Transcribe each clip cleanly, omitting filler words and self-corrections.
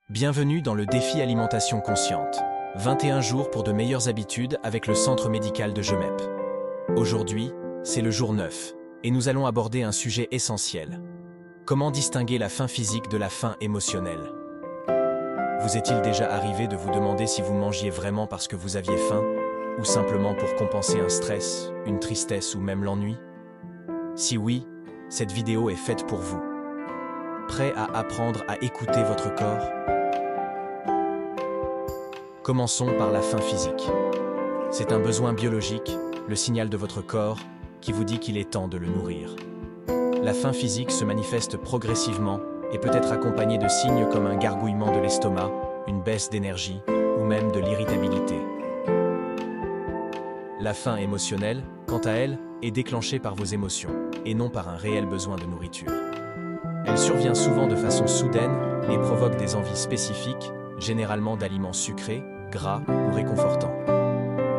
Bienvenue dans le défi alimentation consciente. 21 jours pour de meilleures habitudes avec le centre médical de Gemep. Aujourd'hui, c'est le jour 9 et nous allons aborder un sujet essentiel. Comment distinguer la faim physique de la faim émotionnelle? Vous est-il déjà arrivé de vous demander si vous mangiez vraiment parce que vous aviez faim ou simplement pour compenser un stress, une tristesse ou même l'ennui? Si oui, cette vidéo est faite pour vous. Prêt à apprendre à écouter votre corps? Commençons par la faim physique. C'est un besoin biologique, le signal de votre corps, qui vous dit qu'il est temps de le nourrir. La faim physique se manifeste progressivement et peut être accompagnée de signes comme un gargouillement de l'estomac, une baisse d'énergie ou même de l'irritabilité. La faim émotionnelle, quant à elle, est déclenchée par vos émotions et non par un réel besoin de nourriture. Elle survient souvent de façon soudaine et provoque des envies spécifiques, généralement d'aliments sucrés, gras ou réconfortants.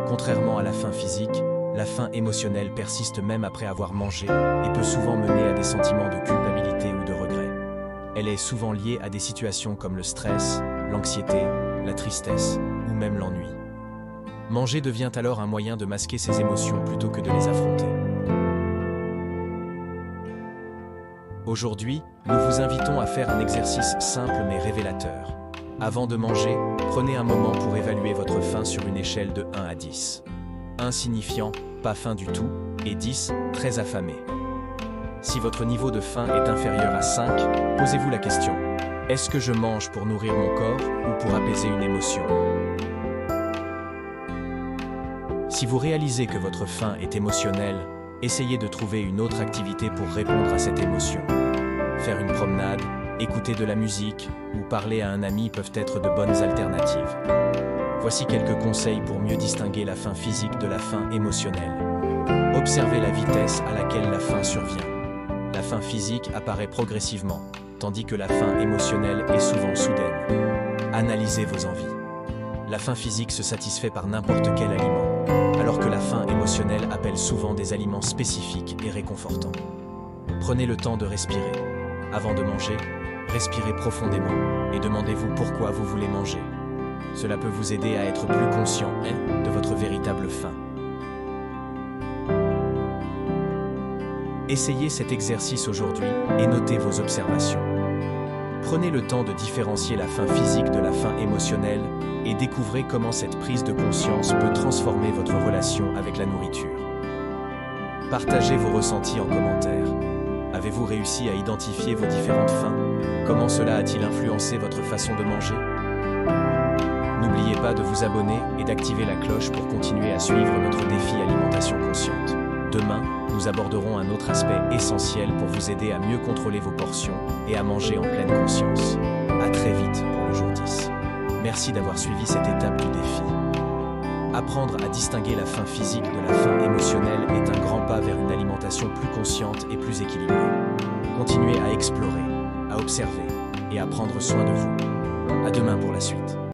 Contrairement à la faim physique, la faim émotionnelle persiste même après avoir mangé et peut souvent mener à des sentiments de culpabilité ou de regret. Elle est souvent liée à des situations comme le stress, l'anxiété, la tristesse ou même l'ennui. Manger devient alors un moyen de masquer ces émotions plutôt que de les affronter. Aujourd'hui, nous vous invitons à faire un exercice simple mais révélateur. Avant de manger, prenez un moment pour évaluer votre faim sur une échelle de 1 à 10. 1 signifiant pas faim du tout et 10 très affamé. Si votre niveau de faim est inférieur à 5, posez-vous la question: est-ce que je mange pour nourrir mon corps ou pour apaiser une émotion? Si vous réalisez que votre faim est émotionnelle, essayez de trouver une autre activité pour répondre à cette émotion. Faire une promenade, écouter de la musique ou parler à un ami peuvent être de bonnes alternatives. Voici quelques conseils pour mieux distinguer la faim physique de la faim émotionnelle. Observez la vitesse à laquelle la faim survient. La faim physique apparaît progressivement, tandis que la faim émotionnelle est souvent soudaine. Analysez vos envies. La faim physique se satisfait par n'importe quel aliment, alors que la faim émotionnelle appelle souvent des aliments spécifiques et réconfortants. Prenez le temps de respirer. Avant de manger, respirez profondément et demandez-vous pourquoi vous voulez manger. Cela peut vous aider à être plus conscient de votre véritable faim. Essayez cet exercice aujourd'hui et notez vos observations. Prenez le temps de différencier la faim physique de la faim émotionnelle et découvrez comment cette prise de conscience peut transformer votre relation avec la nourriture. Partagez vos ressentis en commentaire. Avez-vous réussi à identifier vos différentes faims? Comment cela a-t-il influencé votre façon de manger? N'oubliez pas de vous abonner et d'activer la cloche pour continuer à suivre notre défi alimentation consciente. Demain, nous aborderons un autre aspect essentiel pour vous aider à mieux contrôler vos portions et à manger en pleine conscience. À très vite pour le jour 10. Merci d'avoir suivi cette étape du défi. Apprendre à distinguer la faim physique de la faim émotionnelle est un grand pas vers une alimentation plus consciente et plus équilibrée. Continuez à explorer, à observer et à prendre soin de vous. À demain pour la suite.